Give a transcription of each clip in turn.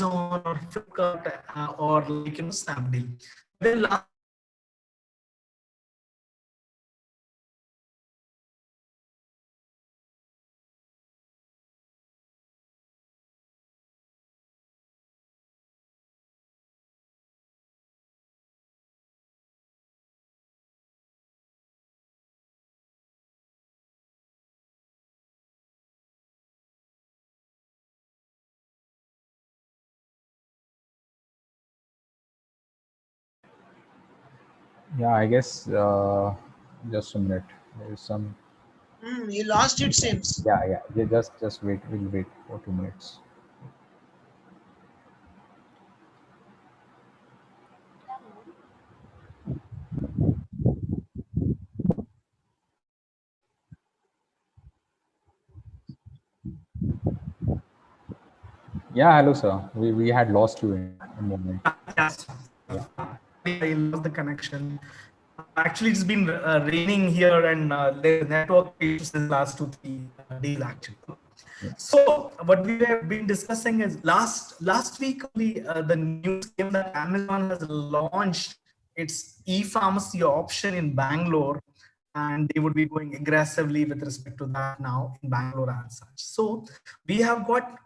Amazon or Flipkart or like Snapdeal. Then last Yeah, I guess just a minute. There is some. You lost it seems. Yeah, yeah. Just wait. We'll wait for 2 minutes. Yeah, hello, sir. We had lost you in a moment. yes, Yeah. sorry, I lost the connection. Actually, it's been raining here, and there's network issues in the last 2 3 days actually. Yeah. So what we have been discussing is last week only the news came that Amazon has launched its e-pharmacy option in Bangalore, and they would be going aggressively with respect to that now in Bangalore and such. So we have got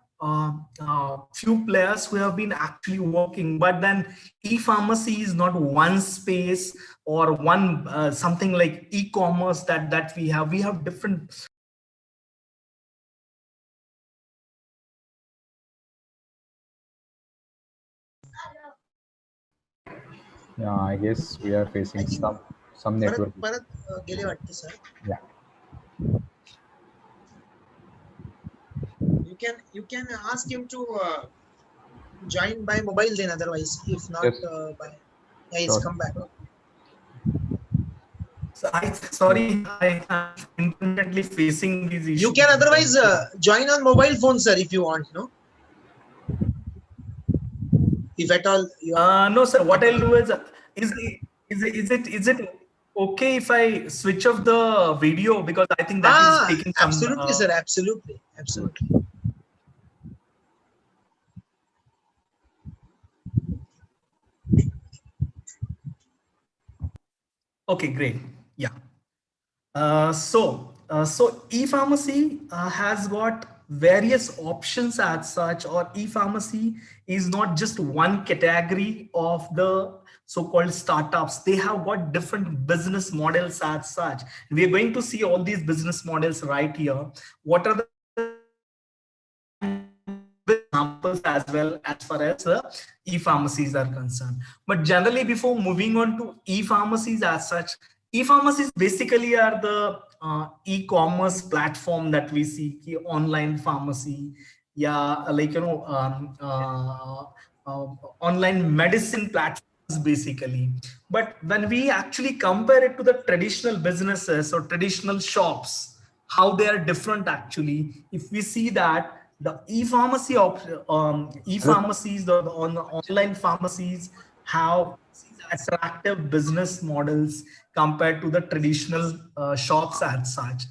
few players who have been actually working, but then e-pharmacy is not one space or one something like e-commerce that we have. We have different. Yeah, I guess we are I facing think some परत network issue. परत गेले वाटतं sir. Yeah. You can ask him to join by mobile then otherwise if not Yes. by yeah he's Sure. come back. So I am intermittently facing these You issues. can otherwise join on mobile phone sir if you want no if at all you are No, sir. What I'll uh, do is it okay if I switch off the video because I think that is taking some. absolutely sir absolutely. Okay, great. Yeah. So e-pharmacy has got various options as such, or e-pharmacy is not just one category of the so-called startups. They have got different business models as such. We are going to see all these business models right here. What are the examples as well as far as e-pharmacies are concerned. But generally, before moving on to e-pharmacies as such, e-pharmacies basically are the e-commerce platform that we see, online pharmacy, yeah, like online medicine platforms basically. But when we actually compare it to the traditional businesses or traditional shops, how they are different actually, if we see that the Hello. e-pharmacies, the on the online pharmacies have attractive business models compared to the traditional shops as such.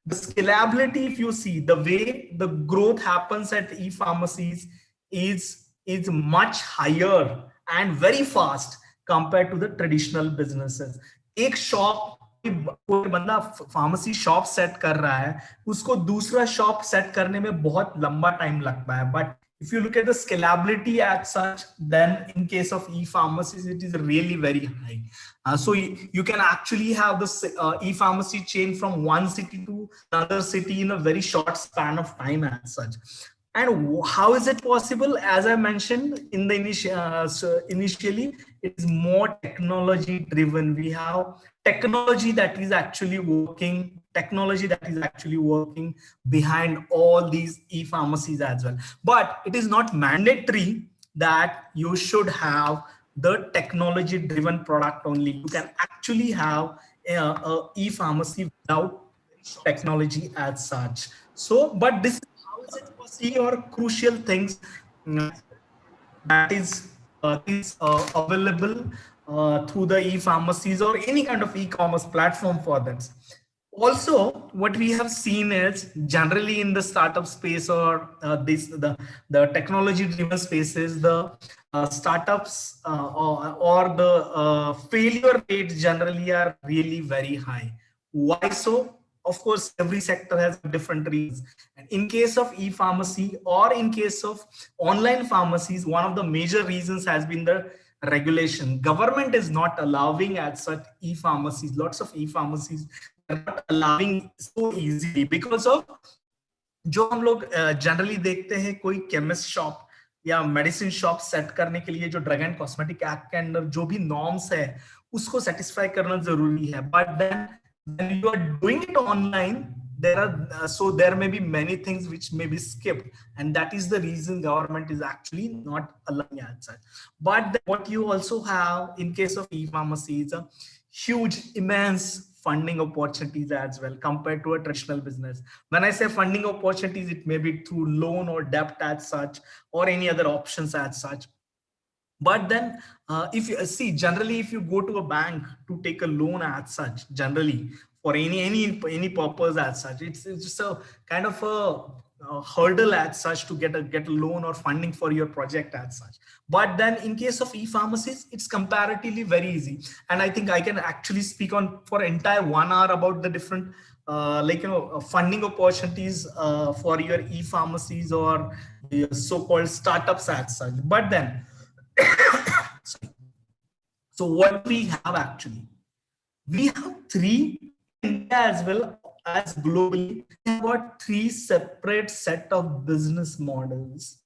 The scalability, if you see the way the growth happens at e-pharmacies, is much higher and very fast compared to the traditional businesses. एक shop, कोई बंदा pharmacy shop set कर रहा है, उसको दूसरा shop set करने में बहुत लंबा टाइम लगता है. But if you look at the scalability as such, then in case of e-pharmacies, it is really very high. So you can actually have the e-pharmacy chain from one city to another city in a very short span of time as such. And how is it possible? As I mentioned in the initially, it is more technology driven. We have technology that is actually working behind all these e-pharmacies as well. But it is not mandatory that you should have the technology driven product only. You can actually have a e-pharmacy without technology as such. So, but this is how is it possible, or crucial things uh, that is available through the e-pharmacies or any kind of e-commerce platform for that. Also, what we have seen is generally in the startup space or the technology driven spaces, the startups or the failure rates generally are really very high. Why so? Of course, every sector has different reasons. And in case of e-pharmacy or in case of online pharmacies, one of the major reasons has been the regulation. Government is not allowing as such e-pharmacies, lots of e-pharmacies they're not allowing so easily because of जो हम लोग generally देखते हैं कोई chemist shop या medicine shop set करने के लिए जो ड्रग एंड कॉस्मेटिक एक्ट के अंदर जो भी नॉर्म्स है उसको सेटिस्फाई करना जरूरी है but then when you are doing it online there are so there may be many things which may be skipped and that is the reason government is actually not allowing as such but then what you also have in case of e-pharmacy is a huge immense funding opportunities as well compared to a traditional business. When I say funding opportunities, it may be through loan or debt as such, or any other options as such. But then if you see, generally, if you go to a bank to take a loan as such, generally for any purpose as such, it's just a kind of a hurdle as such to get a loan or funding for your project as such. But then in case of e-pharmacies, it's comparatively very easy. And I think I can actually speak on for entire 1 hour about the different funding opportunities for your e-pharmacies or your so-called startups as such. But then so what we have actually, we have three as well as globally, we have got three separate set of business models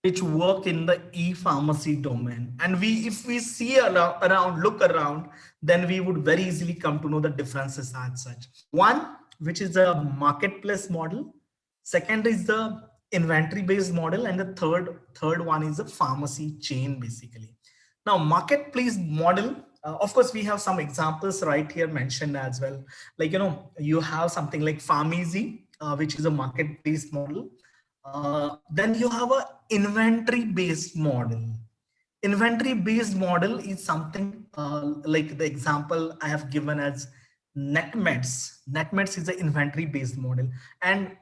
which work in the e-pharmacy domain. And if we see look around, then we would very easily come to know the differences as such. One, which is a marketplace model. Second is the inventory based model. And the third one is a pharmacy chain basically. Now, marketplace model, of course, we have some examples right here mentioned as well. Like, you have something like Pharmeasy, which is a marketplace model. Then you have a inventory based model. Inventory based model is something like the example I have given as NetMeds. NetMeds is an inventory based model. And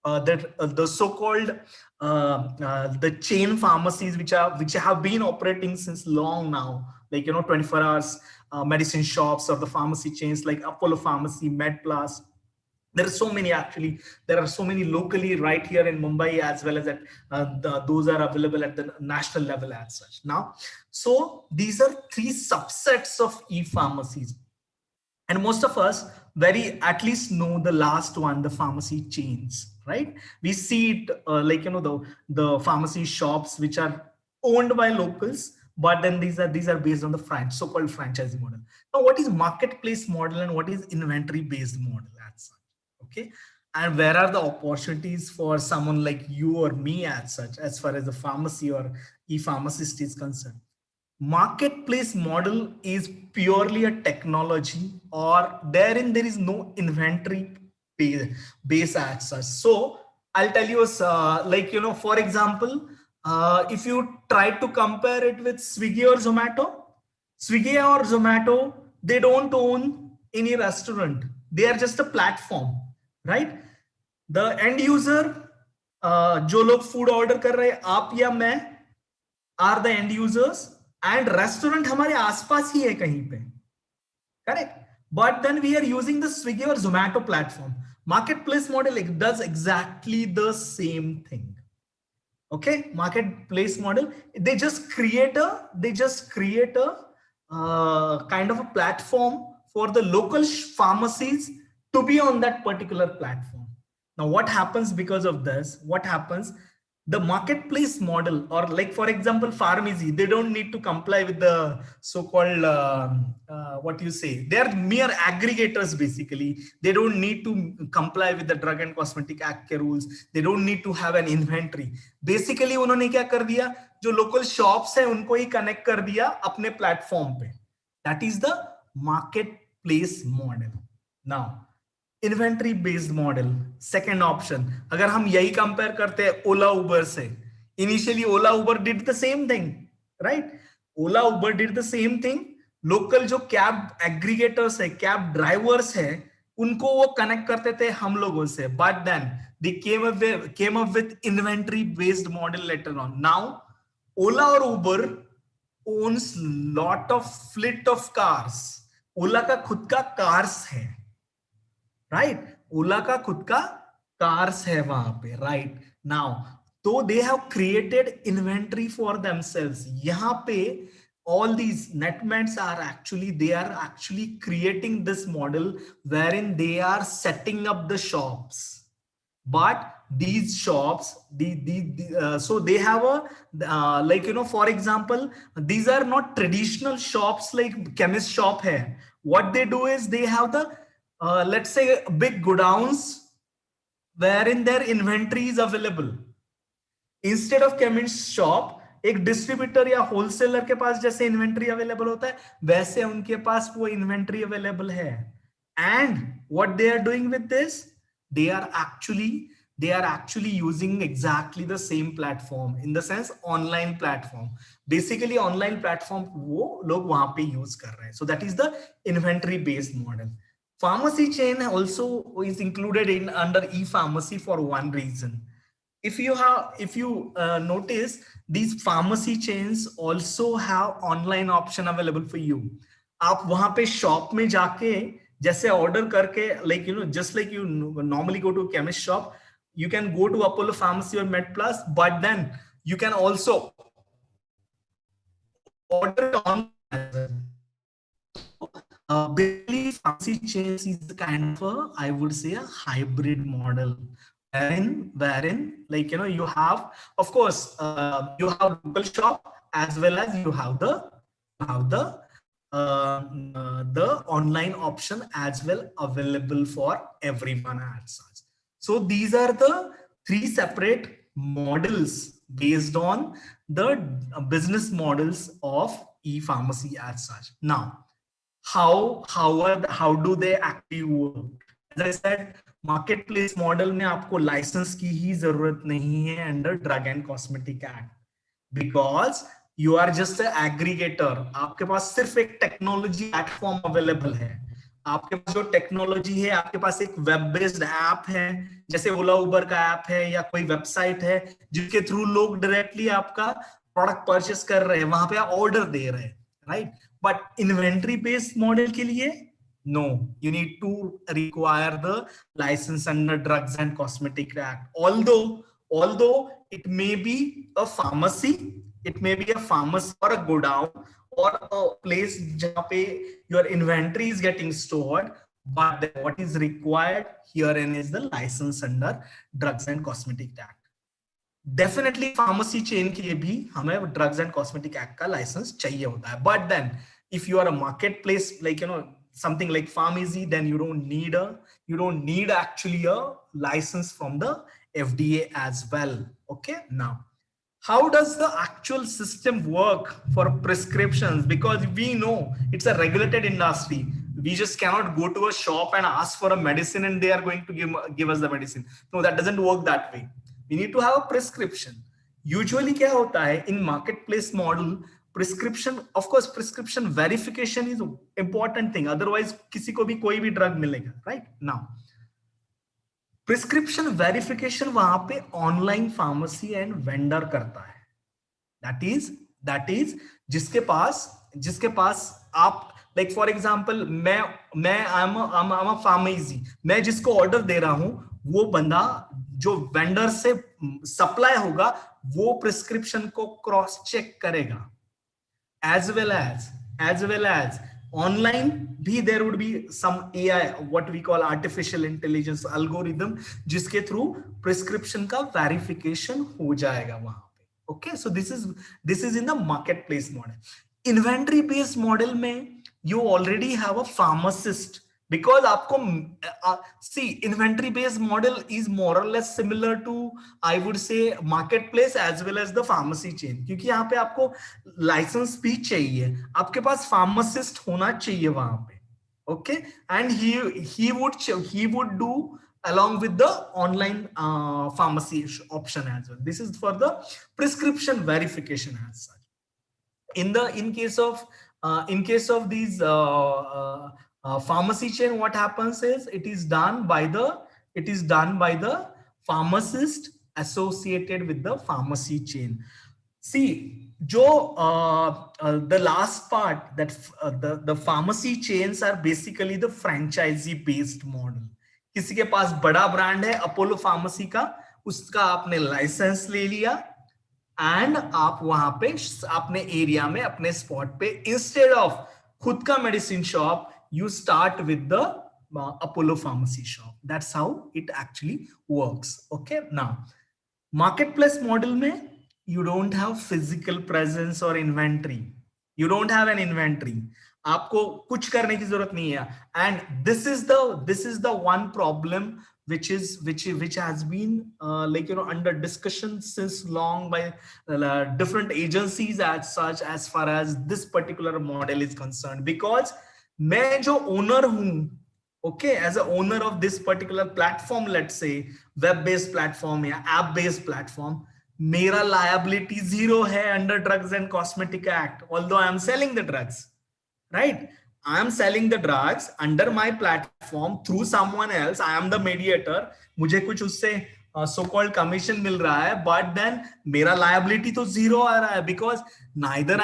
the so-called the chain pharmacies which have been operating since long now, like 24 hours medicine shops or the pharmacy chains like Apollo Pharmacy, MedPlus. There are so many actually. There are so many locally right here in Mumbai as well as at those are available at the national level as such. Now, so these are three subsets of e-pharmacies. And most of us at least know the last one, the pharmacy chains, right? We see it the pharmacy shops which are owned by locals, but then these are based on the so-called franchise model. Now, what is marketplace model and what is inventory based model as such? Okay, and where are the opportunities for someone like you or me as such, as far as the pharmacy or e-pharmacist is concerned? Marketplace model is purely a technology, or therein there is no inventory base as such. So I'll tell you, for example, if you try to compare it with Swiggy or Zomato, they don't own any restaurant. They are just a platform, right? The end user, जो लोग food order कर रहे हैं, आप या मैं, are the end users. And restaurant हमारे आसपास ही है कहीं पे, correct? But then we are using the Swiggy or Zomato platform. Marketplace model does exactly the same thing. Okay, marketplace model, they just create a kind of a platform for the local pharmacies to be on that particular platform. Now, what happens because of this? What happens? The marketplace model, or like for example, Pharmeasy, they don't need to comply with the so-called they are mere aggregators basically. They don't need to comply with the Drug and Cosmetic Act rules. They don't need to have an inventory. Basically, उन्होंने क्या कर दिया? जो local shops है उनको ही connect कर दिया अपने platform पे. That is the marketplace model. Now, inventory based model, second option. अगर हम यही कंपेयर करते हैं ओला उबर से, initially Ola Uber did the same thing, right? Ola Uber did the same thing. Local जो कैब एग्रीगेटर्स है, कैब ड्राइवर्स है, उनको वो कनेक्ट करते थे हम लोगों से, but then they came up with inventory based model later on. Now Ola और Uber owns lot of fleet of cars. ओला का खुद का कार्स है, राइट? ओला का खुद का कार्स है वहां पे, राइट? नाउ तो they have created inventory for themselves. यहाँ पे all these netments are actually creating this model wherein they are setting up the shops. But these shops, so they have a like, you know, for example, these are not traditional shops like chemist shop hai. What they do is they have the let's say big godowns wherein their inventory is available. Instead of chemist shop, एक distributor या wholesaler के पास जैसे inventory available होता है, वैसे उनके पास वो इन्वेंट्री अवेलेबल है. And what they are doing with this, they are actually using exactly the same platform, in the sense online platform. Basically online platform वो लोग वहां पे यूज कर रहे हैं. So that is the inventory based model. Pharmacy chain also is included in under e-pharmacy for one reason. If you notice, these pharmacy chains also have online option available for you. आप वहां पे shop में जाके जैसे order करके, like, you know, just like you normally go to a chemist shop, you can go to Apollo Pharmacy or MedPlus, but then you can also order it online. Basically, pharmacy chains is kind of a, I would say, a hybrid model. Wherein, like, you know, you have, of course, you have local shop as well as you have the online option as well available for everyone as such. So these are the three separate models based on the business models of e-pharmacy as such. Now, how do they actually work? As I said, marketplace model में आपको licence की ही जरूरत नहीं है under drug and cosmetic act, because you are just aggregator. आपके पास सिर्फ एक टेक्नोलॉजी प्लेटफॉर्म अवेलेबल है. आपके पास जो टेक्नोलॉजी है, आपके पास एक वेब बेस्ड ऐप है, जैसे ओला उबर का ऐप है या कोई वेबसाइट है जिसके थ्रू लोग डायरेक्टली आपका प्रोडक्ट परचेस कर रहे हैं, वहां पे ऑर्डर दे रहे हैं, right? But inventory based model के लिए no, you need to require the license under Drugs and Cosmetic Act. Although it may be a pharmacy, or a godown or a place jahan pe your inventory is getting stored, but what is required herein is the license under Drugs and Cosmetic Act. Definitely pharmacy chain के लिए भी हमें Drugs and Cosmetic Act का license चाहिए होता है. But then if you are a marketplace, like, you know, something like Pharmacy, then you don't need actually a license from the FDA as well. Okay, now how does the actual system work for prescriptions? Because we know it's a regulated industry. We just cannot go to a shop and ask for a medicine and they are going to give us the medicine. No, that doesn't work that way. We need to have a prescription. Usually क्या होता है in marketplace model, prescription, of course prescription verification is important thing, otherwise किसी को भी कोई भी drug मिलेगा, right? Now prescription verification वहां पे ऑनलाइन फार्मेसी एंड वेंडर करता है. दैट इज जिसके पास आप, लाइक फॉर एग्जांपल, मैं आई एम अ फार्मेसी, मैं जिसको ऑर्डर दे रहा हूं, वो बंदा जो वेंडर से सप्लाई होगा वो प्रिस्क्रिप्शन को क्रॉस चेक करेगा. As well as online भी there would be some AI, what we call artificial intelligence algorithm, जिसके through prescription का verification हो जाएगा वहां पे. Okay, so this is in the marketplace model. Inventory based model में you already have a pharmacist, because आपको see, inventory based model is more or less similar to, I would say, marketplace as well as the pharmacy chain, क्योंकि यहाँ पे आपको licence भी चाहिए, आपके पास pharmacist होना चाहिए वहां पे. Okay, and he would do along with the online pharmacy option as well. This is for the prescription verification as such. In case of these Pharmacy chain, what happens is it is done by the pharmacist associated with the pharmacy chain. See, Joe, the last part that the pharmacy chains are basically the franchisee based model. किसी के पास बड़ा brand है Apollo pharmacy का, उसका आपने licence ले लिया and आप वहां पे अपने एरिया में अपने स्पॉट पे इंस्टेड ऑफ खुद का medicine shop you start with the Apollo pharmacy shop. That's how it actually works. Okay, now marketplace model mein you don't have physical presence or inventory. You don't have an inventory. आपको कुछ करने की जरूरत नहीं है. And this is the one problem which has been under discussion since long by different agencies as such, as far as this particular model is concerned. Because मैं जो owner हूं, okay, as a owner of this particular platform, let's say web based platform या app based platform, मेरा liability zero है under drugs and cosmetic act, although I am selling the drugs, right? I am selling the drugs under my platform through someone else, I am the mediator, मुझे कुछ उससे so called commission मिल रहा है, but then मेरा liability तो जीरो आ रहा है, because neither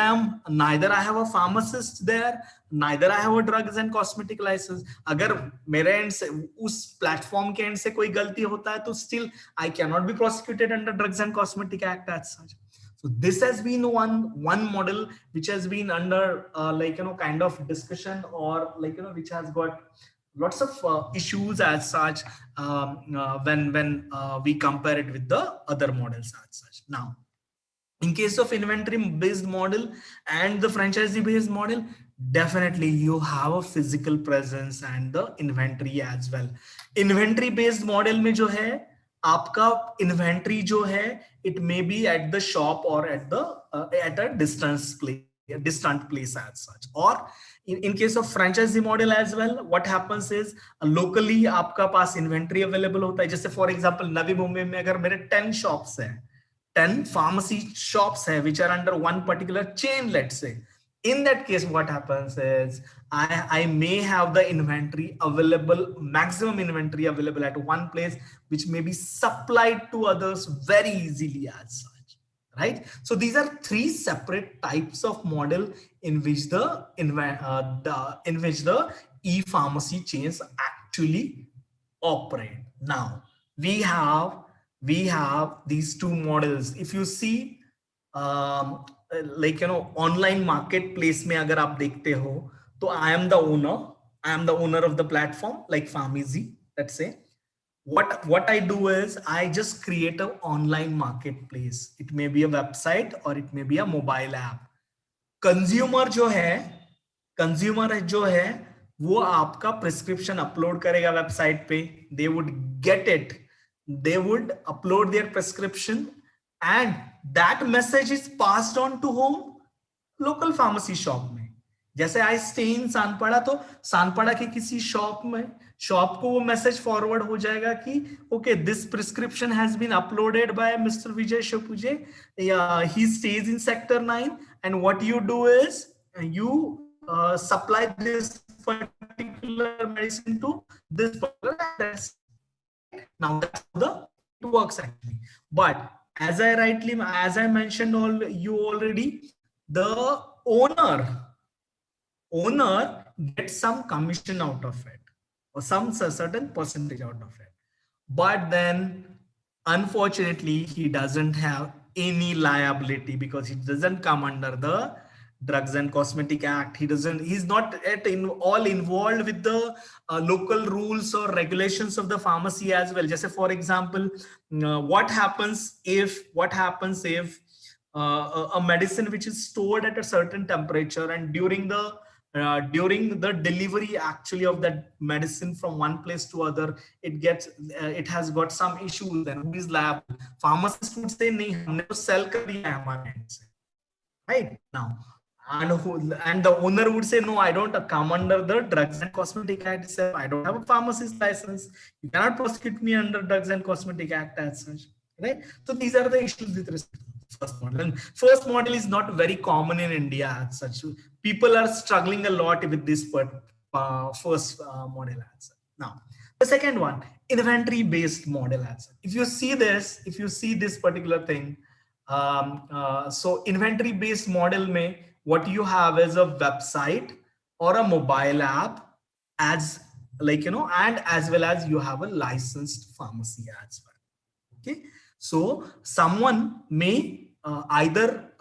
I have a pharmacist there, neither I have a drugs and cosmetic license. अगर मेरे एंड से उस प्लेटफॉर्म के एंड से कोई गलती होता है तो still I cannot be prosecuted under drugs and cosmetic act as such. So this has been one model which has been under kind of discussion, or which has got lots of issues as such when we compare it with the other models as such. Now, in case of inventory based model and the franchisee based model, definitely you have a physical presence and the inventory as well. Inventory based model में जो है आपका inventory जो है, it may be at the shop or at a distant place as such. Or in case of franchisee model as well, what happens is locally आपका पास inventory available होता है. जैसे for example नवी मुंबई में अगर मेरे 10 shops हैं, 10 pharmacy shops hai, which are under one particular chain, let's say. In that case, what happens is I may have the inventory available, maximum inventory available at one place, which may be supplied to others very easily as such, right? So these are three separate types of model in which the e-pharmacy chains actually operate. Now we have these two models. If you see online marketplace में अगर आप देखते हो तो I am the owner of the platform, like Pharmeasy, let's say. What I do is I just create an online marketplace. It may be a website or it may be a mobile app. Consumer जो है वो आपका prescription upload करेगा website पे. They would get it. They would upload their prescription and that message is passed on to whom? Local pharmacy shop में. जैसे I stay in Sanpada, तो सानपाड़ा के किसी शॉप को वो मैसेज फॉरवर्ड हो जाएगा कि okay, this prescription has been uploaded by Mr. Vijay Shapuje. He stays in sector 9, and what you do is you supply this particular medicine to this particular address. Now that's how it works actually. But as I mentioned you already, the owner gets some commission out of it, or some certain percentage out of it. But then unfortunately he doesn't have any liability because he doesn't come under the Drugs and Cosmetic Act. He's not all involved with the local rules or regulations of the pharmacy as well. Just for example, what happens if a medicine which is stored at a certain temperature, and during the delivery actually of that medicine from one place to other, it has got some issues, and who is liable? Pharmacist would say, "Nahi, humne to sell kar diya hai hamare end se." Right now. And the owner would say, "No, I don't come under the Drugs and Cosmetic Act itself. I don't have a pharmacist license. You cannot prosecute me under Drugs and Cosmetic Act as such." Right? So these are the issues with respect to the first model. And first model is not very common in India as such. People are struggling a lot with this first model as such. Now, the second one, inventory based model as such. If you see this particular thing, so inventory based model may what you have is a website or a mobile app as and as well as you have a licensed pharmacy as well. Okay, so someone may either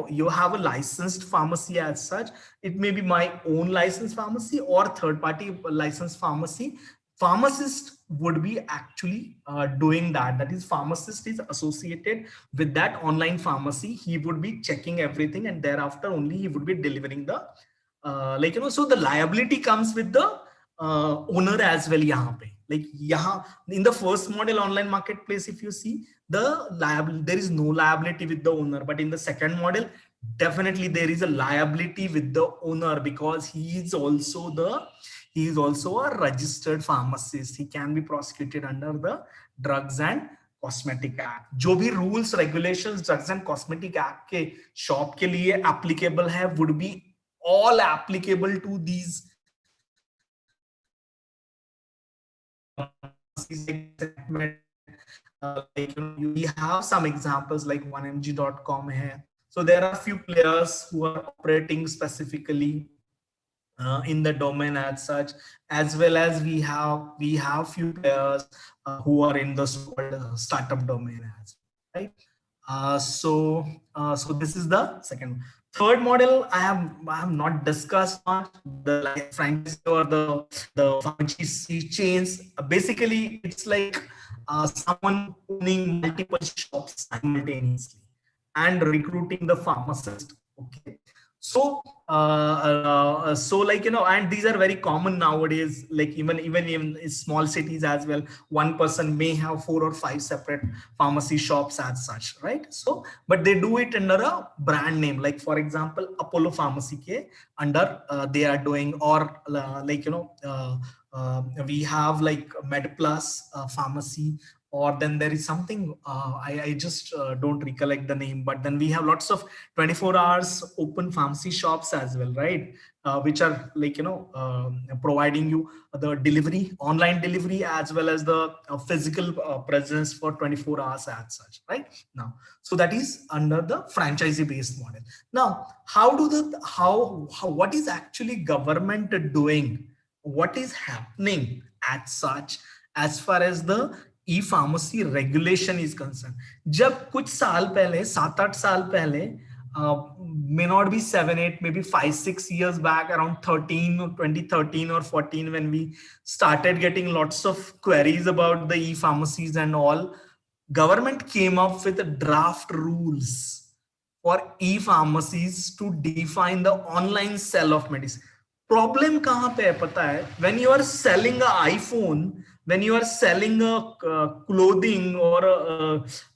you have a licensed pharmacy as such. It may be my own licensed pharmacy or third party licensed pharmacy. Pharmacist would be actually doing that. That is, pharmacist is associated with that online pharmacy. He would be checking everything, and thereafter only he would be delivering the so the liability comes with the owner as well. In the first model online marketplace, if you see, there is no liability with the owner, but in the second model, definitely there is a liability with the owner, because he is also a registered pharmacist. He can be prosecuted under the Drugs and Cosmetic Act. जो भी rules regulations Drugs and Cosmetic Act के shop के लिए applicable है would be all applicable to these we have some examples like 1mg.com hai. So there are few players who are operating specifically in the domain as such, as well as we have few players who are in the startup domain as well, right? So this is the second. Third model I have not discussed much, the franchise or the franchisee chains. Basically, it's like someone owning multiple shops simultaneously and recruiting the pharmacist. Okay, so and these are very common nowadays, like even in small cities as well. One person may have 4 or 5 separate pharmacy shops as such, right? So but they do it under a brand name, like for example Apollo Pharmacy ke under they are doing, or we have like MedPlus pharmacy, or then there is something I just don't recollect the name, but then we have lots of 24 hours open pharmacy shops as well, right? Which are providing you the delivery, online delivery, as well as the physical presence for 24 hours as such, right? Now, so that is under the franchisee based model. Now, what is actually government doing? What is happening as such as far as the e-pharmacy regulation is concerned? जब कुछ साल पहले 7-8 साल पहले may not be 7-8, maybe 5-6 years back, around 2013 or 14, when we started getting lots of queries about the e-pharmacies and all, government came up with draft rules for e-pharmacies to define the online sell of medicine. Problem kahan pe hai pata hai? When you are selling an iPhone, when you are selling a clothing or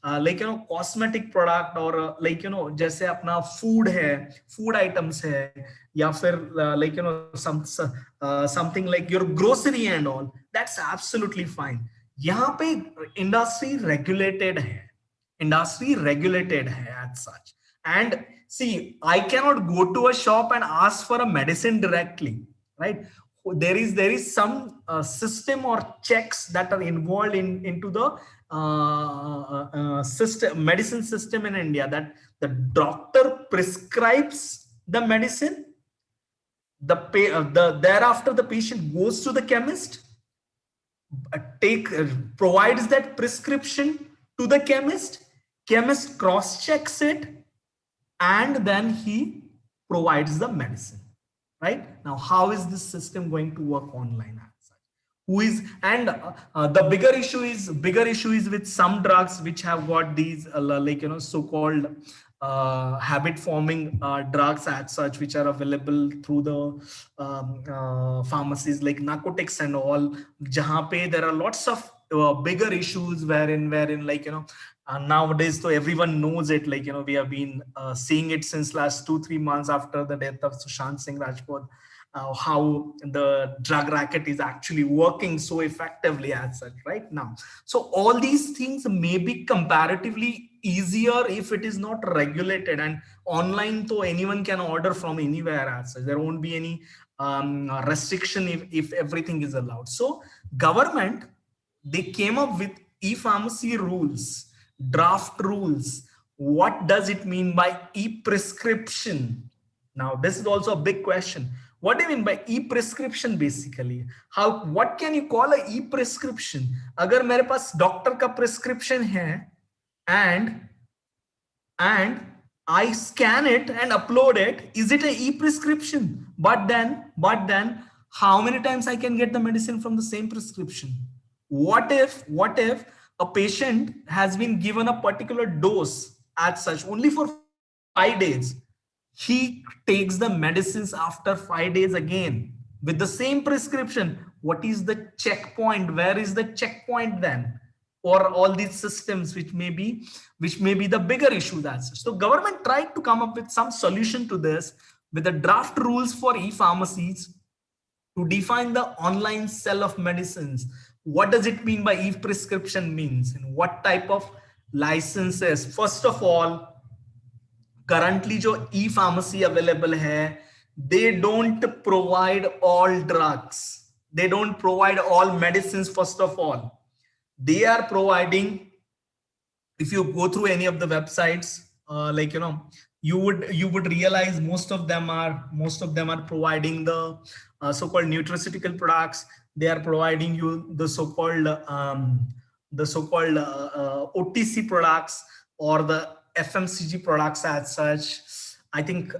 cosmetic product, or जैसे अपना food items है, या फिर something like your grocery and all, that's absolutely fine. यहाँ पे industry regulated है as such. And see, I cannot go to a shop and ask for a medicine directly, right? There is some system or checks that are involved into the medicine system in India, that the doctor prescribes the medicine, thereafter the patient goes to the chemist, provides that prescription to the chemist cross checks it, and then he provides the medicine. Right? Now, how is this system going to work online? Who is, and the bigger issue is with some drugs which have got these so-called habit forming drugs as such, which are available through the pharmacies like narcotics and all, jahan pe there are lots of bigger issues wherein nowadays, so everyone knows it, we have been seeing it since last 2-3 months after the death of Sushant Singh Rajput, how the drug racket is actually working so effectively as such right now. So all these things may be comparatively easier if it is not regulated, and online, so anyone can order from anywhere as such. There won't be any restriction if everything is allowed. So government, they came up with e-pharmacy rules, draft rules. What does it mean by e-prescription? Now, this is also a big question. What do you mean by e-prescription basically? How, what can you call a e-prescription? अगर मेरे पास doctor का prescription है and I scan it and upload it, is it an e-prescription? But then, how many times I can get the medicine from the same prescription? What if a patient has been given a particular dose as such only for 5 days? He takes the medicines after 5 days again with the same prescription. What is the checkpoint? Where is the checkpoint then? Or all these systems which may be the bigger issue as such. So government tried to come up with some solution to this with the draft rules for e-pharmacies to define the online sell of medicines. What does it mean by e-prescription means and what type of licenses? First of all, currently जो e-pharmacy available hai, they don't provide all drugs. They don't provide all medicines. First of all, they are providing, if you go through any of the websites, like, you know, you would realize most of them are providing the so-called nutraceutical products. They are providing you the so-called OTC products or the FMCG products as such. I think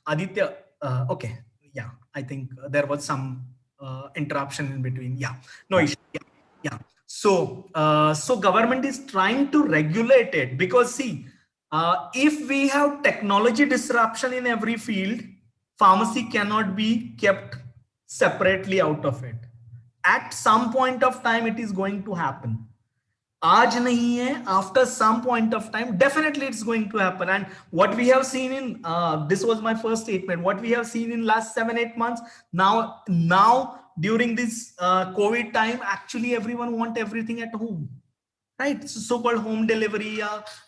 Aditya, okay, yeah, I think there was some interruption in between. Yeah, no issue. Yeah. So government is trying to regulate it because see, if we have technology disruption in every field, pharmacy cannot be kept separately out of it. At some point of time, it is going to happen. आज नहीं है, after some point of time, definitely it's going to happen. And what we have seen in, this was my first statement, what we have seen in last 7-8 months, now during this COVID time, actually everyone want everything at home, right? So-called home delivery,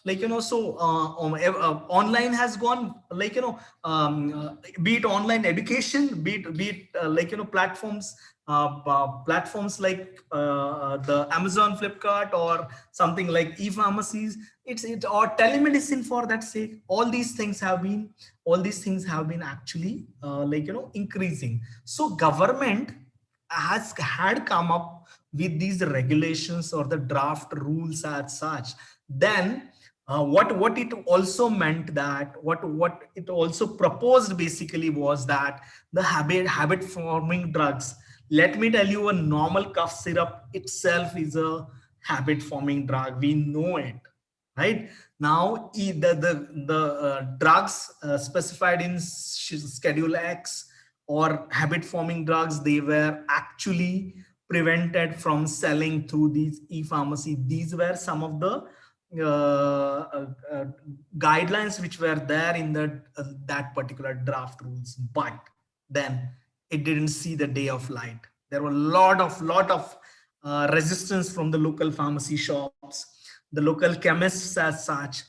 like, you know, so online has gone, like, you know, be it online education, be it like, you know, platforms like the Amazon, Flipkart, or something like e-pharmacies, it's or telemedicine for that sake. All these things have been actually like, you know, increasing. So government had come up with these regulations or the draft rules as such. Then what it also meant that what it also proposed basically was that the habit forming drugs. Let me tell you, a normal cough syrup itself is a habit forming drug. We know it, right? Now the drugs specified in Schedule X or habit forming drugs, they were actually prevented from selling through these e-pharmacy. These were some of the guidelines which were there in the that particular draft rules, but then it didn't see the day of light. There were a lot of resistance from the local pharmacy shops, the local chemists as such,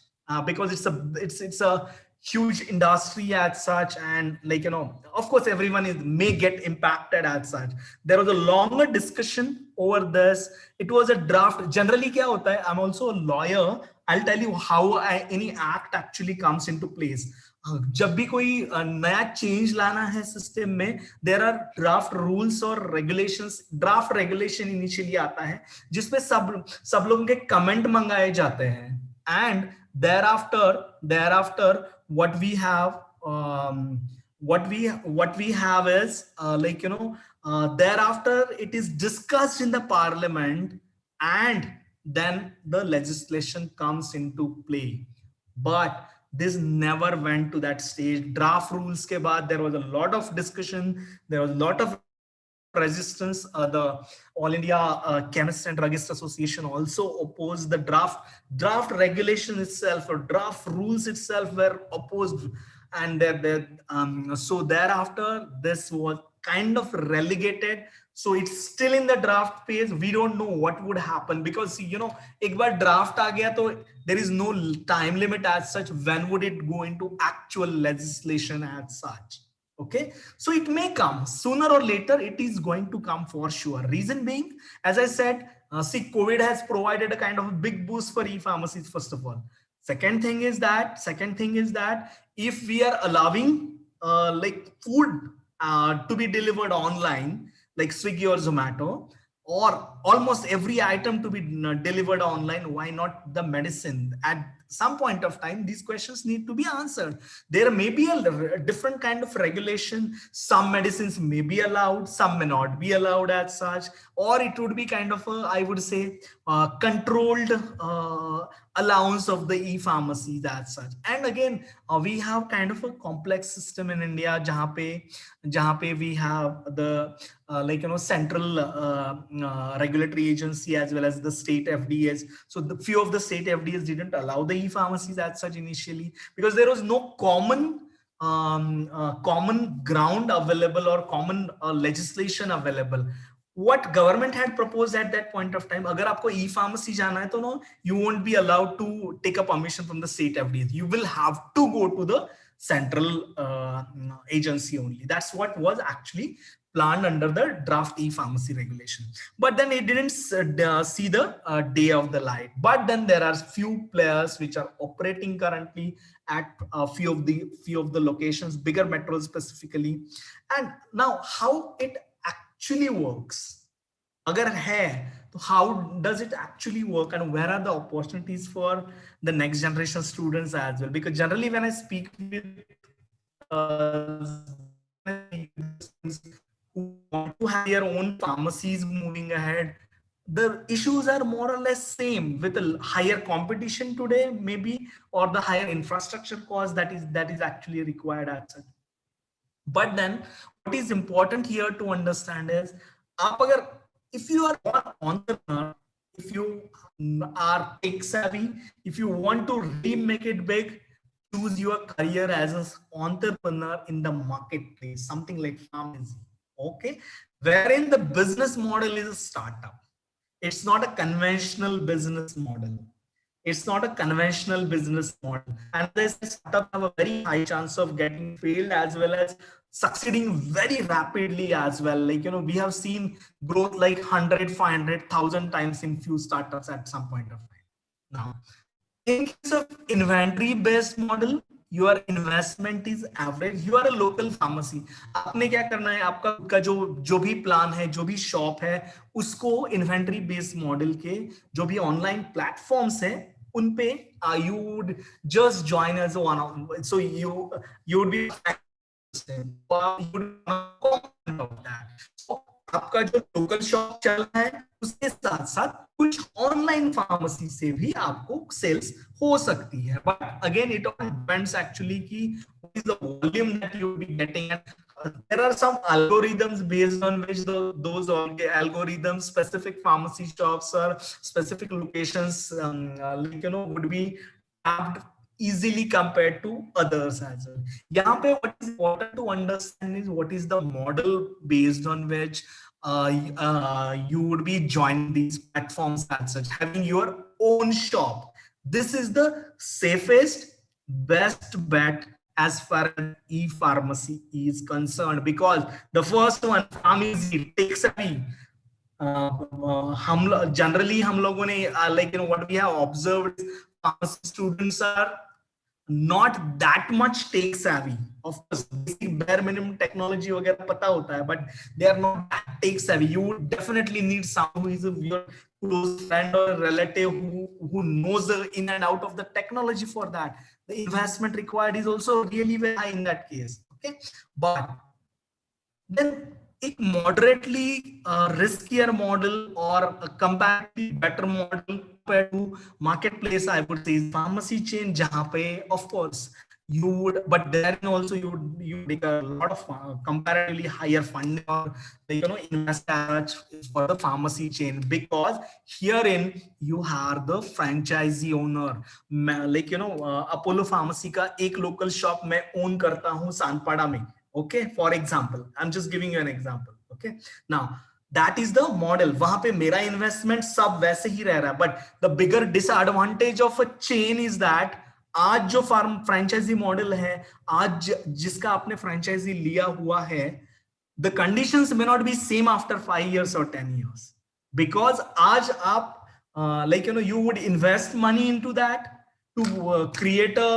because it's a huge industry as such, and like, you know, of course everyone may get impacted as such. There was a longer discussion over this. It was a draft. Generally kya hota hai, I'm also a lawyer, I'll tell you how any act actually comes into place. जब भी कोई नया change लाना है system में, there are draft rules और regulations. Draft regulation initially आता है जिसपे सब लोगों के कमेंट मंगाए जाते हैं, and thereafter what we have is like, you know, thereafter it is discussed in the parliament and then the legislation comes into play. But this never went to that stage. Draft rules ke baad, there was a lot of discussion, there was a lot of resistance. The All India Chemists and Druggists Association also opposed the draft regulation itself, or draft rules itself were opposed, and so thereafter this was kind of relegated. So it's still in the draft phase. We don't know what would happen, because, you know, एक बार draft आ गया तो there is no time limit as such. When would it go into actual legislation as such? Okay, so it may come sooner or later, it is going to come for sure. Reason being, as I said, see, COVID has provided a kind of a big boost for e-pharmacies, first of all. Second thing is that if we are allowing like food to be delivered online, like Swiggy or Zomato, or almost every item to be delivered online, why not the medicine? At some point of time, these questions need to be answered. There may be a different kind of regulation. Some medicines may be allowed, some may not be allowed as such, or it would be kind of a, I would say, controlled allowance of the e-pharmacies as such. And again, we have kind of a complex system in India, jahan pe we have the like, you know, central regulatory agency as well as the state FDAs. So the few of the state FDAs didn't allow the e-pharmacies as such initially, because there was no common ground available or common legislation available. What government had proposed at that point of time, agar aapko e-pharmacy jana hai, to no, you won't be allowed to take a permission from the state FDAs. You will have to go to the central agency only. That's what was actually planned under the draft e-pharmacy regulation. But then it didn't see the day of the light. But then there are few players which are operating currently at a few of the locations, bigger metros specifically. And now how it actually works, agar hai, so how does it actually work, and where are the opportunities for the next generation students as well? Because generally when I speak with who want to have their own pharmacies moving ahead, the issues are more or less same, with a higher competition today maybe, or the higher infrastructure cost that is actually required as such. But then what is important here to understand is, if you are an entrepreneur, if you are tech savvy, if you want to really make it big, choose your career as an entrepreneur in the marketplace, something like pharmacy. Okay, wherein the business model is a startup. It's not a conventional business model. It's not a conventional business model. And this startup have a very high chance of getting failed as well as succeeding very rapidly as well. Like, you know, we have seen growth like 100, 500, 1,000 times in few startups at some point of time. Now, in case of inventory based model, your investment is average. You are a local pharmacy. आपने क्या करना है, आपका खुद का जो भी plan है, जो भी शॉप है, उसको इन्वेंटरी बेस्ड मॉडल के जो भी ऑनलाइन प्लेटफॉर्म्स है उन पे you would just join as one of, so you would be आपका जो लोकल शॉप चल रहा है उसके साथ साथ कुछ ऑनलाइन फार्मेसी से भी आपको सेल्स हो सकती है. But again it all depends actually कि what is the volume that you will be getting. There are some algorithms based on which those algorithms, specific pharmacy shops or specific locations like, you know, would be tapped easily compared to others as well. यहाँ पे what is important to understand is what is the model based on which you would be joining these platforms as such, having your own shop. This is the safest, best bet as far as e-pharmacy is concerned, because the first one, pharmacy, takes savvy. हम generally हम लोगों ने like, you know, what we have observed is pharmacy students are not that much tech savvy. Of course, basic bare minimum technology वगैरह पता होता है, but they are not that tech savvy. You would definitely need someone who is your close friend or relative who knows the in and out of the technology for that. The investment required is also really very high in that case. Okay, but then a moderately riskier model or a comparatively better model compared to marketplace, I would say, is pharmacy chain, jahan pe, of course, you would, but then also you make a lot of comparatively higher funding or, like, you know, invest for the pharmacy chain, because herein you are the franchisee owner. Like, you know, Apollo Pharmacy का एक local shop मैं own करता हूँ सानपाड़ा में. Okay, for example, I'm just giving you an example. Okay, now that is the model. वहां पे मेरा investment सब वैसे ही रह रहा है, but the bigger disadvantage of a chain is that आज जो फार्म फ्रेंचाइजी मॉडल है, आज जिसका आपने फ्रेंचाइजी लिया हुआ है, the conditions may not be same after 5 years or 10 years, because aaj aap like you would invest money into that to create a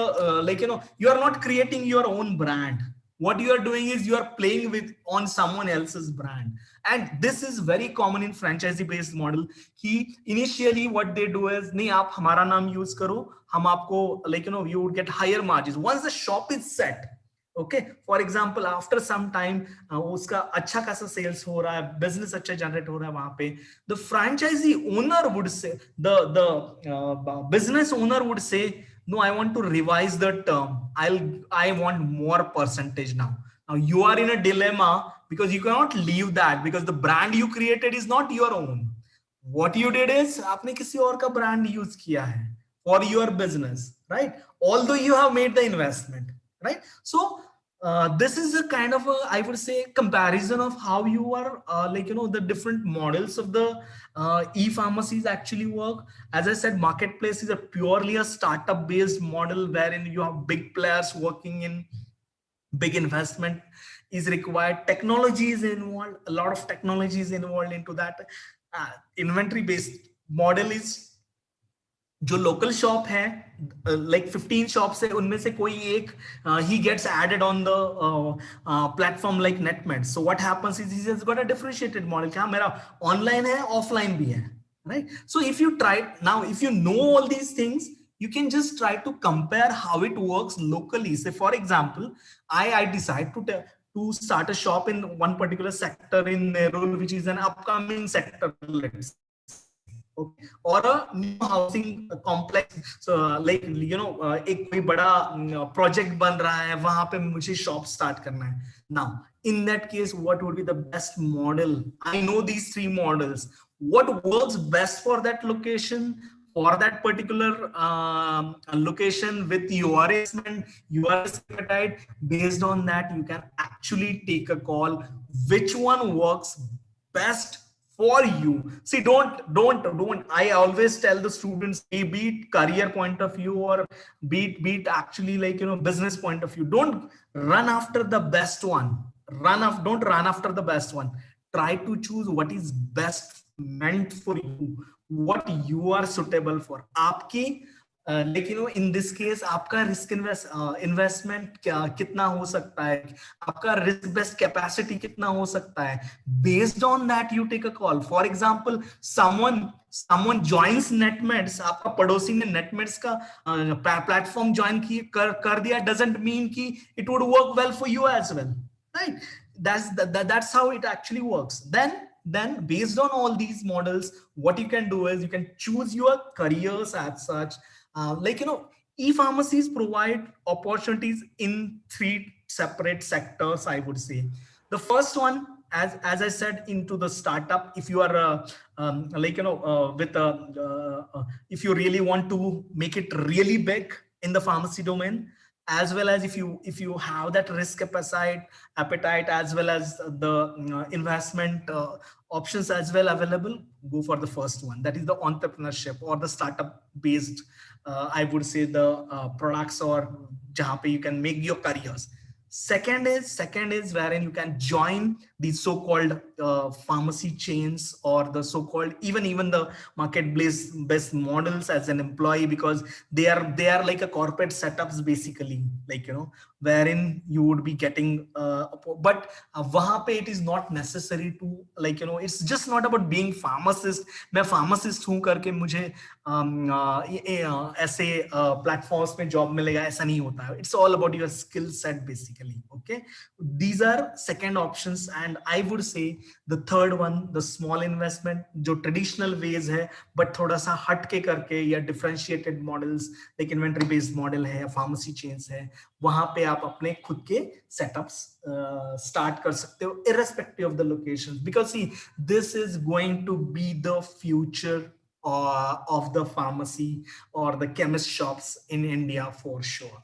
you are not creating your own brand. What you are doing is you are playing with on someone else's brand, and this is very common in franchisee based model ki initially what they do is nahi aap hamara naam use karo, hum aapko you would get higher margins once the shop is set. Okay, for example after some time उसका अच्छा खासा sales हो रहा है, business अच्छा generate हो रहा है, वहां पे the franchisee owner would say the business owner would say no, I want to revise the term, I want more percentage now. Now you are in a dilemma because you cannot leave that because the brand you created is not your own. What you did is आपने किसी और का brand use किया है for your business, right? Although you have made the investment, right? So this is a kind of a, I would say, comparison of how you are the different models of the e-pharmacies actually work. As I said, marketplace is a purely a startup based model wherein you have big players working in, big investment is required, technology is involved, a lot of technology is involved into that. Inventory based model is जो local shop है, like 15 shops है, उनमें से कोई एक he gets added on the platform like Netmeds. So what happens is he has got a differentiated model. क्या मेरा online है, ऑफलाइन भी है, right? So if you try now, if you know all these things, you can just try to compare how it works locally. Say for example, I decide to start a shop in one particular sector in Nerul, which is an upcoming sector, let's say. Okay. Or a new housing complex, so like एक कोई बड़ा project बन रहा है, वहां पे मुझे shop start करना है. Now in that case, what would be the best model? I know these three models. What works best for that location, for that particular location with your investment, your appetite? Based on that, you can actually take a call which one works best for you. See, don't I always tell the students, be it career point of view or be it actually business point of view, don't run after the best one. Don't run after the best one. Try to choose what is best meant for you, what you are suitable for. आपकी in this case आपका risk investment कितना हो सकता है, आपका risk based capacity कितना हो सकता है. Based on that you take a call. For example, someone joins Netmeds, आपका पड़ोसी ने Netmeds का platform join कर दिया, doesn't mean कि it would work well for you as well, right? That's how it actually works. Then based on all these models, what you can do is you can choose your careers as such. E-pharmacies provide opportunities in three separate sectors, I would say. The first one, as I said, into the startup. If you are if you really want to make it really big in the pharmacy domain, as well as if you have that risk appetite as well as the investment options as well available, go for the first one. That is the entrepreneurship or the startup based I would say the products or jahan pe you can make your careers. Second is wherein you can join these so-called pharmacy chains or the so-called even the marketplace based models as an employee, because they are like a corporate setups basically, wherein you would be getting but wahan pe it is not necessary to it's just not about being pharmacist. मैं pharmacist हूँ करके मुझे ऐसे platforms पे job मिलेगा, ऐसा नहीं होता है. It's all about your skill set basically. Okay, these are second options. And I would say the third one, the small investment, जो traditional ways है but थोड़ा सा हट के करके, या differentiated models like inventory based model है या pharmacy chains है, वहां पे आप अपने खुद के setups start कर सकते हो irrespective of the locations. Because see, this is going to be the future of the pharmacy or the chemist shops in India for sure.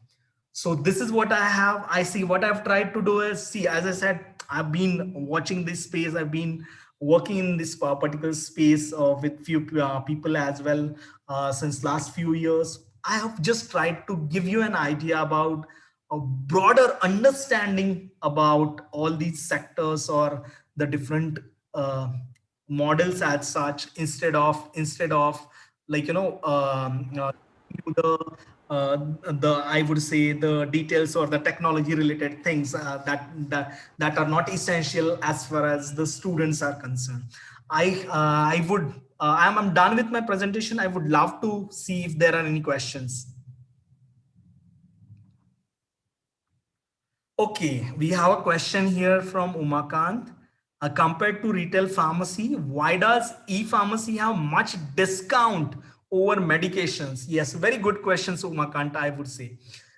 So this is what I see. What I've tried to do is, see, as I said, I've been watching this space. I've been working in this particular space with few people as well since last few years. I have just tried to give you an idea about a broader understanding about all these sectors or the different models as such, instead of like the I would say the details or the technology related things that are not essential as far as the students are concerned. I would I'm done with my presentation. I would love to see if there are any questions. Okay, we have a question here from Umakant. Compared to retail pharmacy, why does e-pharmacy have much discount over medications? Yes, very good questions, Umakant, I would say.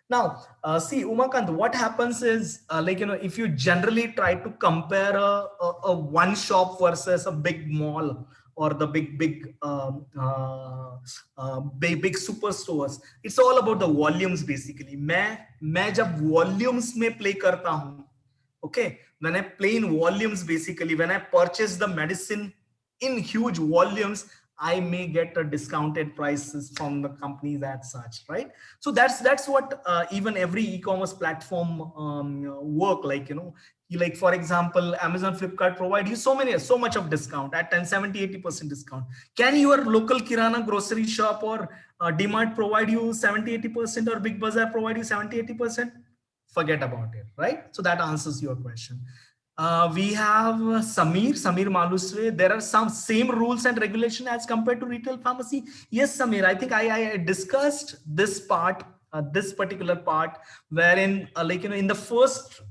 Now, see, Umakant, what happens is, if you generally try to compare a one shop versus a big mall or the big superstores, it's all about the volumes basically. मैं जब volumes में play करता हूँ, okay, when I play in volumes, basically when I purchase the medicine in huge volumes, I may get a discounted prices from the companies as such, right? So that's what even every e-commerce platform work like, like for example, Amazon, Flipkart provide you so much of discount at 10, 70, 80% discount. Can your local Kirana grocery shop or DMart provide you 70, 80% or Big Bazaar provide you 70, 80%? Forget about it, right? So that answers your question. We have Samir Malusre. There are some same rules and regulation as compared to retail pharmacy. Yes, Samir, I think I discussed this part, this particular part, wherein in the first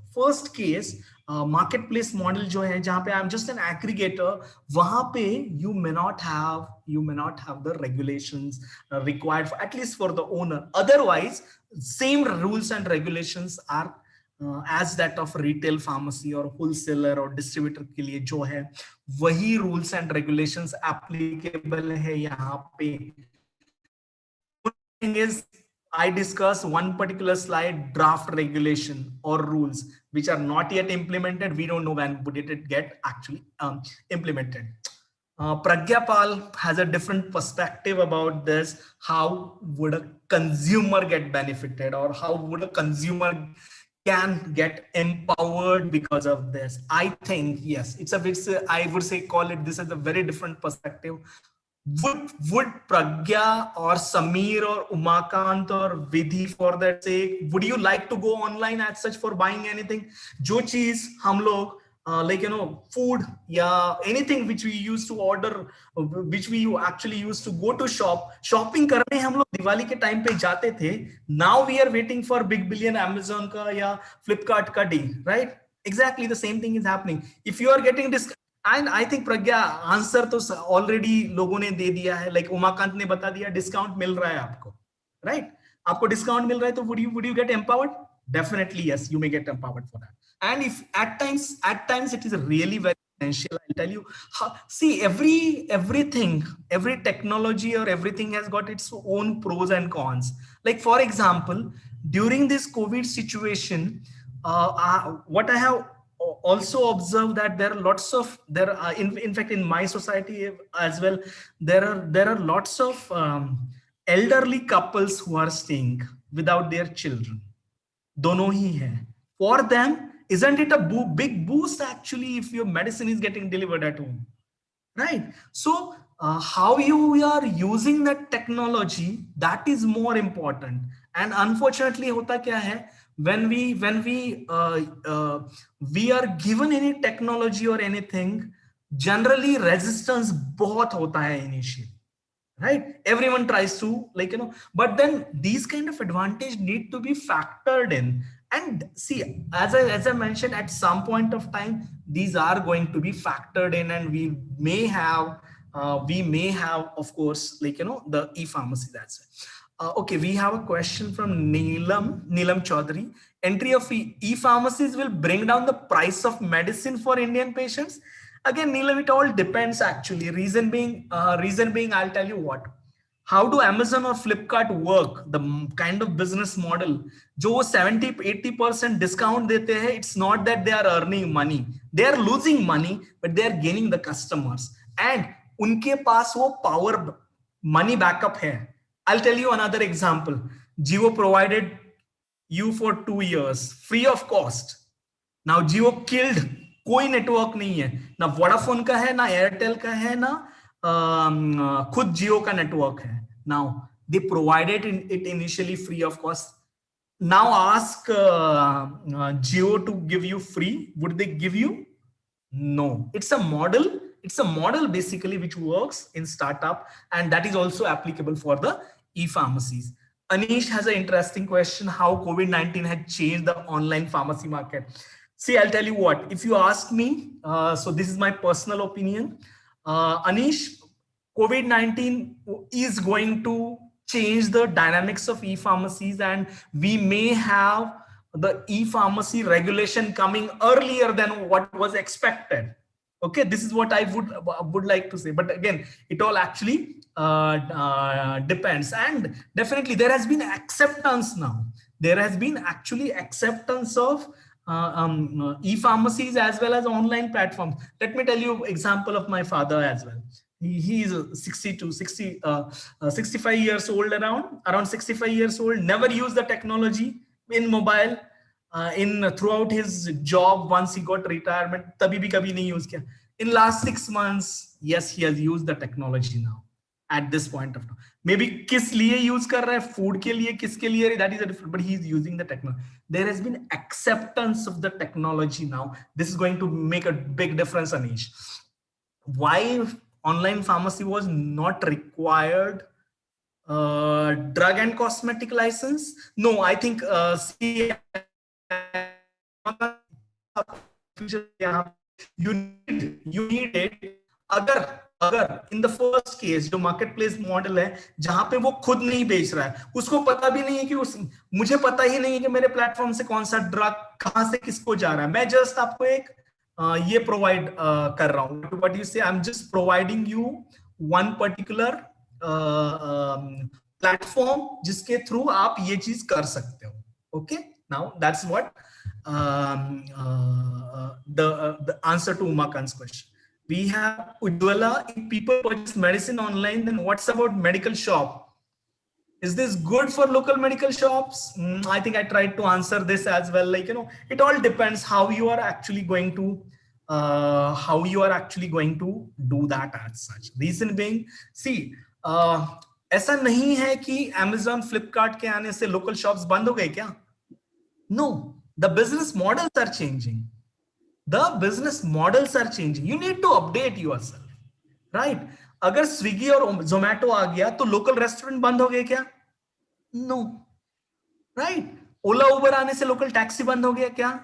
case, marketplace model जो है जहाँ पे I'm just an aggregator, वहाँ पे you may not have the regulations required for, at least for the owner. Otherwise, same rules and regulations are as that of retail pharmacy or wholesaler or distributor के लिए जो है वही rules and regulations applicable है यहाँ पे. Thing is, I discuss one particular slide, draft regulation or rules which are not yet implemented. We don't know when would it get actually implemented. Pragya Pal has a different perspective about this. How would a consumer get benefited, or how would a consumer can get empowered because of this? I think yes, I would say call it this as a very different perspective. Would Pragya or Samir or Umakant or Vidhi, for that sake, would you like to go online as such for buying anything? जो चीज हम लोग food, yeah, anything which we used to order, which we actually used to go to shopping करने हम लोग दिवाली के time पे जाते थे. Now we are waiting for Big Billion, Amazon का या Flipkart का deal, right? Exactly the same thing is happening. If you are getting this, and I think Pragya answer तो ऑलरेडी लोगों ने दे दिया है. लाइक उमाकांत ने बता दिया, डिस्काउंट मिल रहा है आपको, राइट? आपको डिस्काउंट मिल रहा है तो would you get empowered? Definitely yes, you may get empowered for that. And if at times it is really very essential, I'll tell you how, see, everything, every technology or everything has got its own pros and cons. Like for example, during this COVID situation, what I have also observed that there are lots of in fact in my society as well, there are lots of elderly couples who are staying without their children. दोनों ही हैं. For them, isn't it a big boost actually if your medicine is getting delivered at home, right? So how you are using that technology, that is more important. And unfortunately होता क्या है, when we are given any technology or anything, generally resistance बहुत होता है initially, right? Everyone tries to but then these kind of advantage need to be factored in. And see, as I mentioned, at some point of time these are going to be factored in, and we may have of course the e-pharmacy. That's it. Okay, we have a question from Neelam Chaudhary. Entry of e-pharmacies will bring down the price of medicine for Indian patients. Again, Neelam, it all depends actually. Reason being, I'll tell you what. How do Amazon or Flipkart work? The kind of business model, जो 70-80% discount देते हैं, it's not that they are earning money. They are losing money, but they are gaining the customers. And उनके पास वो power money backup है. I'll tell you another example. Jio provided you for 2 years free of cost. Now Jio killed, कोई network नहीं है, ना Vodafone का है, ना एयरटेल का है, ना खुद जियो का नेटवर्क है. Now they provided it initially free of cost. Now ask Jio to give you free. Would they give you? No. It's a model. It's a model basically which works in startup, and that is also applicable for the e-pharmacies. Anish has an interesting question: how COVID-19 had changed the online pharmacy market. See, I'll tell you what. If you ask me, so this is my personal opinion, Anish, COVID-19 is going to change the dynamics of e-pharmacies, and we may have the e-pharmacy regulation coming earlier than what was expected. Okay, this is what I would like to say. But again, it all actually depends, and definitely there has been acceptance now. There has been actually acceptance of e-pharmacies as well as online platforms. Let me tell you example of my father as well. He is 65 years old, around 65 years old, never used the technology in mobile. Throughout his job, once he got retirement, तभी भी कभी नहीं use किया. In last 6 months, yes, he has used the technology now. At this point of time, maybe किस लिए use कर रहा है, food के लिए, किसके लिए, that is a different, but he is using the technology. There has been acceptance of the technology now. This is going to make a big difference, Anish. Why online pharmacy was not required? Drug and cosmetic license? No, I think you need it अगर in the first case जो market place model है जहां पे वो खुद नहीं बेच रहा है, उसको पता भी नहीं है कि मुझे पता ही नहीं है कि मेरे प्लेटफॉर्म से कौन सा ड्रग कहां से किसको जा रहा है. मैं जस्ट आपको एक ये प्रोवाइड कर रहा हूं. What you say, I'm just providing you one particular platform जिसके थ्रू आप ये चीज कर सकते हो. Okay, now that's what the answer to Umakan's question. We have Ujjwala. If people purchase medicine online, then what's about medical shop? Is this good for local medical shops? I think I tried to answer this as well. Like, it all depends how you are actually going to do that as such. Reason being, see, ऐसा नहीं है कि Amazon, Flipkart के आने से local shops बंद हो गए क्या? No, the business models are changing. The business models are changing. You need to update yourself, right? अगर स्विगी और जोमेटो आ गया तो लोकल रेस्टोरेंट बंद हो गए क्या? No, right? ओला उबर आने से लोकल टैक्सी बंद हो गया क्या?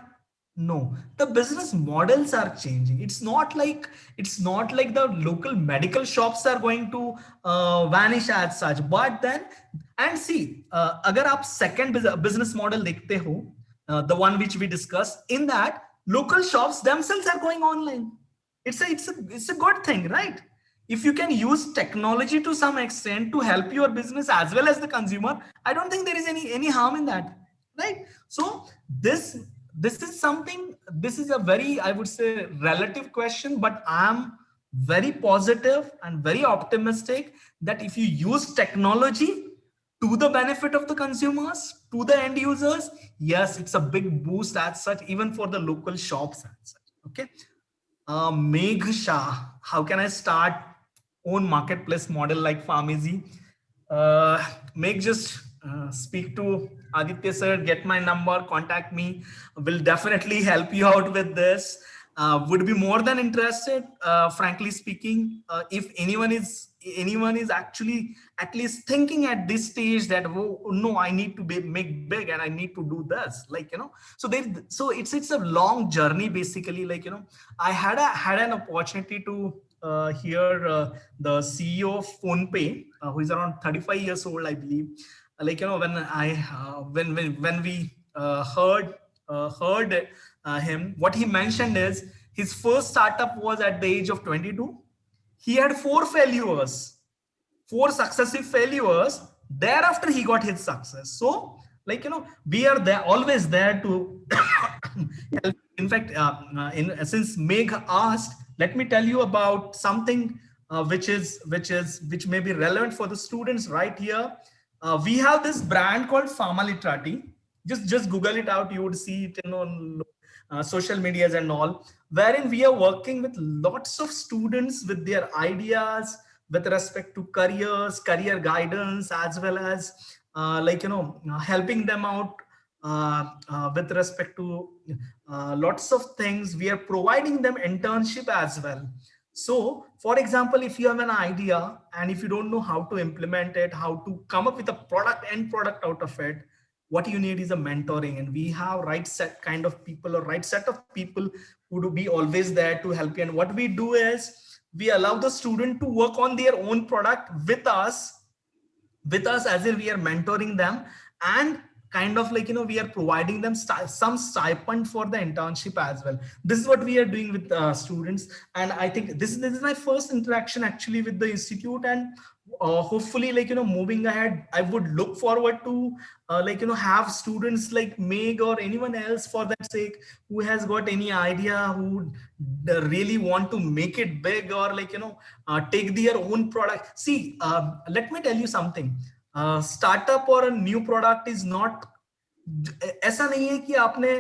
No, the business models are changing. It's not like the local medical shops are going to vanish as such. But then, and see, अगर आप second business model देखते हो, the one which we discussed, in that local shops themselves are going online. It's a good thing, right? If you can use technology to some extent to help your business as well as the consumer, I don't think there is any harm in that, right? So this is something, this is a very, I would say, relative question, but I'm very positive and very optimistic that if you use technology to the benefit of the consumers, to the end users, yes, it's a big boost as such, even for the local shops as such. Okay. Megh Shah, how can I start own marketplace model like Pharmacy? Megh, just speak to Aditya sir, get my number, contact me. Will definitely help you out with this. Would be more than interested, frankly speaking. If anyone is actually at least thinking at this stage that, oh no, I need to make big and I need to do this, like, so it's a long journey basically. Like, I had an opportunity to hear the CEO of PhonePe, who is around 35 years old, I believe. Like, when we heard him, what he mentioned is his first startup was at the age of 22. He had 4 successive failures. Thereafter, he got his success. So, like, we are there, always there to help. In fact, since Megh asked, let me tell you about something which may be relevant for the students right here. we have this brand called Pharma Literati. Just Google it out. You would see it on social medias and all, wherein we are working with lots of students with their ideas with respect to careers, career guidance, as well as helping them out with respect to lots of things. We are providing them internship as well. So, for example, if you have an idea and if you don't know how to implement it, how to come up with a end product out of it, what you need is a mentoring, and we have right set kind of people or right set of people who do be always there to help you. And what we do is we allow the student to work on their own product with us as if we are mentoring them, and kind of we are providing them some stipend for the internship as well. This is what we are doing with students, and I think this is my first interaction actually with the institute. And hopefully moving ahead, I would look forward to have students like Meg or anyone else for that sake who has got any idea, who really want to make it big, or take their own product. See, let me tell you something. Startup or a new product is not, ऐसा नहीं है कि आपने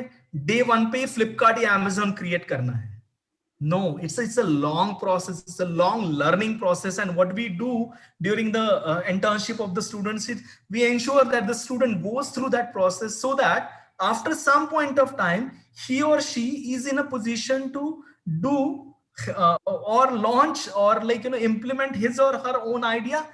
day one पे फ्लिपकार्ट या Amazon create करना है. No, it's a long process. It's a long learning process. And what we do during the internship of the students is we ensure that the student goes through that process, so that after some point of time, he or she is in a position to do or launch or implement his or her own idea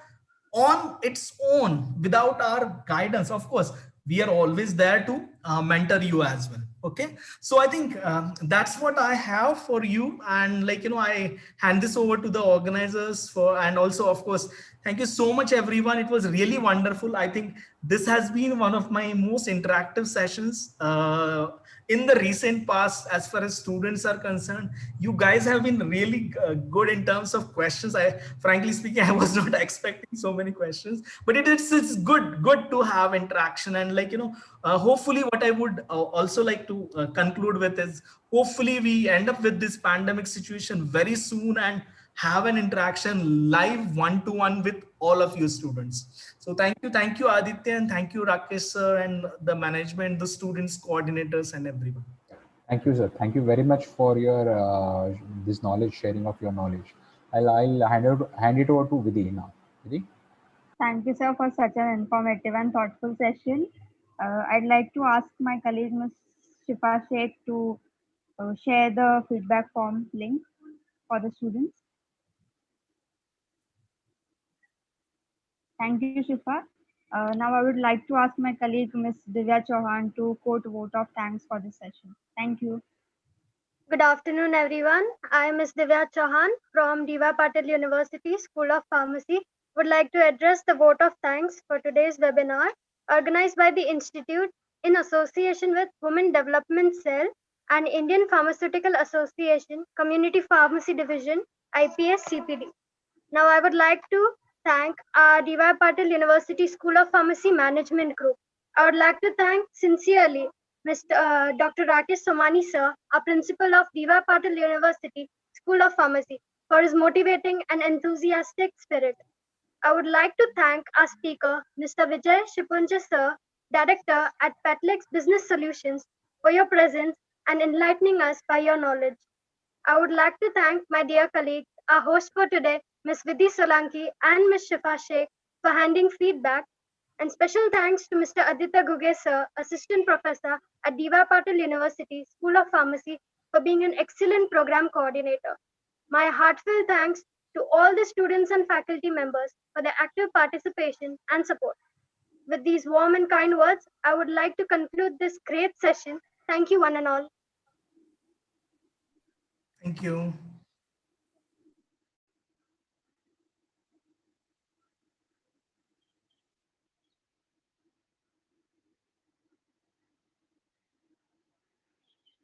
on its own without our guidance. Of course, we are always there to mentor you as well. Okay, so I think that's what I have for you. And I hand this over to the organizers for, and also of course thank you so much everyone. It was really wonderful. I think this has been one of my most interactive sessions in the recent past as far as students are concerned. You guys have been really good in terms of questions. I frankly speaking, I was not expecting so many questions, but it's good to have interaction. And hopefully what I would also like to conclude with is, hopefully we end up with this pandemic situation very soon and have an interaction live one-to-one with all of you students. So thank you Aditya, and thank you Rakesh sir, and the management, the students, coordinators, and everyone. Thank you, sir. Thank you very much for your this knowledge, sharing of your knowledge. I'll hand it over to Vidhi now. Vidhi? Thank you, sir, for such an informative and thoughtful session. I'd like to ask my colleague, Ms. Shifa Sheikh, to share the feedback form link for the students. Thank you, Shifa. Now I would like to ask my colleague, Ms. Divya Chauhan, to quote vote of thanks for this session. Thank you. Good afternoon, everyone. I am Ms. Divya Chauhan from D.Y. Patil University School of Pharmacy. Would like to address the vote of thanks for today's webinar organized by the Institute in association with Women Development Cell and Indian Pharmaceutical Association Community Pharmacy Division, IPS CPD. Now I would like to thank our D.Y. Patil University School of Pharmacy Management Group. I would like to thank sincerely Mr. Dr. Rakesh Somani sir, our principal of D.Y. Patil University School of Pharmacy, for his motivating and enthusiastic spirit. I would like to thank our speaker, Mr. Vijay Shipunja sir, Director at Patlex Business Solutions, for your presence and enlightening us by your knowledge. I would like to thank my dear colleagues, our host for today, Ms. Vidhi Solanki and Ms. Shifa Sheikh, for handing feedback. And special thanks to Mr. Aditya Guge sir, Assistant Professor at D.Y. Patil University School of Pharmacy, for being an excellent program coordinator. My heartfelt thanks to all the students and faculty members for their active participation and support. With these warm and kind words, I would like to conclude this great session. Thank you, one and all. Thank you.